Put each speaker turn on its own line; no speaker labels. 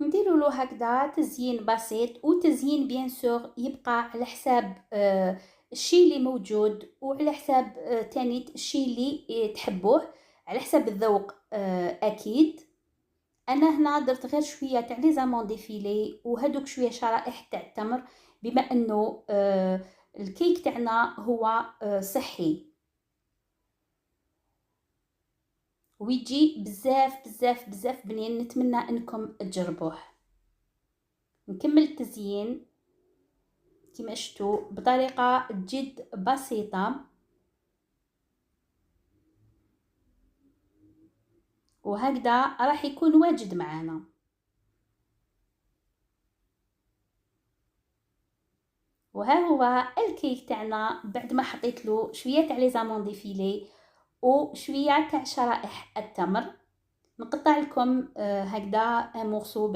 نديروا له هكذا تزيين بسيط، وتزيين بيان سور يبقى على حساب الشيء اللي موجود، وعلى حساب تاني الشيء اللي تحبوه، على حساب الذوق اكيد. انا هنا درت غير شويه تاع لي زامون ديفيلي وهذوك شويه شرائح تاع التمر، بما انه الكيك تاعنا هو صحي ويجي بزاف بزاف بزاف بنين. نتمنى انكم تجربوه. نكمل التزيين كما شفتوا بطريقه جد بسيطه، وهكذا راح يكون واجد معانا. وها هو الكيك تاعنا بعد ما حطيت له شويه تاع لي زامون ديفيلي وشويه تاع شرائح التمر. نقطع لكم هكذا مورسو